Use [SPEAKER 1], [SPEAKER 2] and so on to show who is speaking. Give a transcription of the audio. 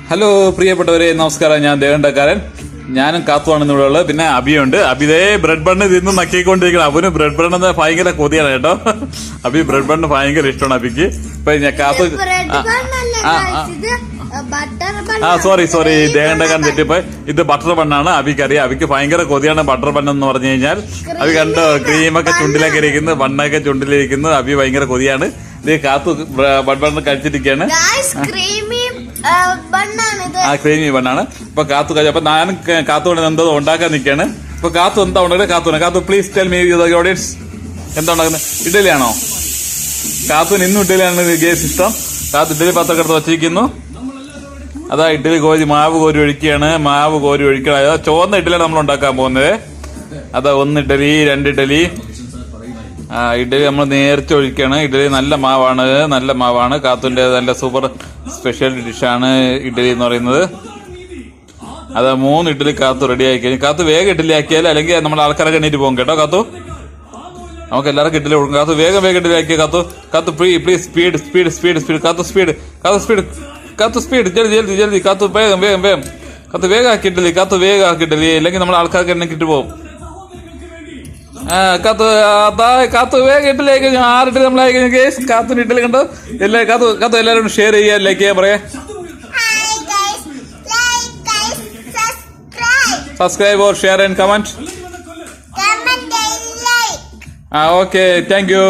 [SPEAKER 1] Hello പ്രിയപ്പെട്ടവരെ, നമസ്കാരം. ഞാൻ ദേവണ്ടക്കാരൻ. ഞാനും കാത്തുവാണ് ഇവിടെ ഉള്ളത്. പിന്നെ അബിയുണ്ട്. അബിതേ ബ്രെഡ് ബണ്ണ് തിന്ന് നക്കിക്കൊണ്ടിരിക്കണം. അവന് ബ്രെഡ് ബണ്ണെന്ന് ഭയങ്കര കൊതിയാണ് കേട്ടോ. അബി ബ്രെഡ് ബണ്ണ് ഭയങ്കര ഇഷ്ടമാണ് അബിക്ക്. ഇപ്പൊ ഞാൻ കാത്തു സോറി ദേവണ്ടക്കാരൻ തെറ്റിപ്പോ ഇത് ബട്ടർ ബണ്ണാണ്. അബിക്കറിയാം. അബിക്ക് ഭയങ്കര കൊതിയാണ് ബട്ടർ ബണ്ണെന്ന് പറഞ്ഞു കഴിഞ്ഞാൽ. അബി കണ്ടോ, ക്രീമൊക്കെ ചുണ്ടിലൊക്കെ ഇരിക്കുന്നു, ബണ്ണൊക്കെ ചുണ്ടിലിരിക്കുന്നു. അബി ഭയങ്കര കൊതിയാണ്. ഇത് കാത്തു ബട്ടർ ബണ്ണ് കഴിച്ചിരിക്കുകയാണ്. ക്രീമി ബണ്ണാണ്. ഇപ്പൊ കാത്തു കഴിച്ചു. അപ്പൊ ഞാൻ കാത്തുകൊണ്ട് എന്തോ ഉണ്ടാക്കാൻ നിൽക്കാണ്. ഇപ്പൊ കാത്തു എന്താ ഉണ്ടാക്കുന്നത്? കാത്തു പ്ലീസ് ടെൽ മീ ഓഡിയൻസ്, എന്താ ഉണ്ടാക്കുന്നത്? ഇഡലിയാണോ? കാത്തുന് ഇന്നും ഇഡലിയാണ് ഗേസ് ഇഷ്ടം. കാത്തു ഇഡലി പാത്രമൊക്കെ എടുത്ത് വച്ചിരിക്കുന്നു. അതാ ഇഡലി മാവ് കോരി ഒഴിക്കുകയാണ്. അതാ ചുവന്ന ഇഡലിയാണ് നമ്മൾ ഉണ്ടാക്കാൻ പോകുന്നത്. അതാ 1 ഇഡലി, 2 ഇഡലി. ഇഡലി നമ്മൾ നേർച്ച ഒഴിക്കുകയാണ്. ഇഡലി നല്ല മാവാണ്. കാത്തുന്റെ നല്ല സൂപ്പർ സ്പെഷ്യൽ ഡിഷാണ് ഇഡലി എന്ന് പറയുന്നത്. അത് 3 ഇഡലി കാത്തു റെഡി ആക്കി കഴിഞ്ഞു. കാത്തു വേഗം ഇഡലി ആക്കിയാൽ അല്ലെങ്കിൽ നമ്മൾ ആൾക്കാരൊക്കെ എണ്ണീറ്റ് പോകും കേട്ടോ. കാത്തു നമുക്ക് എല്ലാവർക്കും ഇഡലി കൊടുക്കും. കാത്തു വേഗം ഇഡലി ആക്കിയ. കാത്തു പ്ലീസ് സ്പീഡ്. കാത്തു സ്പീഡ് ജൽദി. കാത്തു വേഗം. കാത്തു വേഗം ആക്കി ഇഡലി. അല്ലെങ്കിൽ നമ്മൾ ആൾക്കാർക്ക് എണ്ണിക്കിട്ട് പോകും. കാത്തു വേഗം ഇഡലി ആയി കഴിഞ്ഞു. 6 ഇഡലി നമ്മൾ ആയി കഴിഞ്ഞു ഗേസ്. കാത്തുന് ഇഡലി കണ്ടോ? കാത്തു എല്ലാവരും ഷെയർ ചെയ്യാൻ, ലൈക്ക് ചെയ്യാൻ പറയാ. Subscribe or share and comment. Okay, thank you.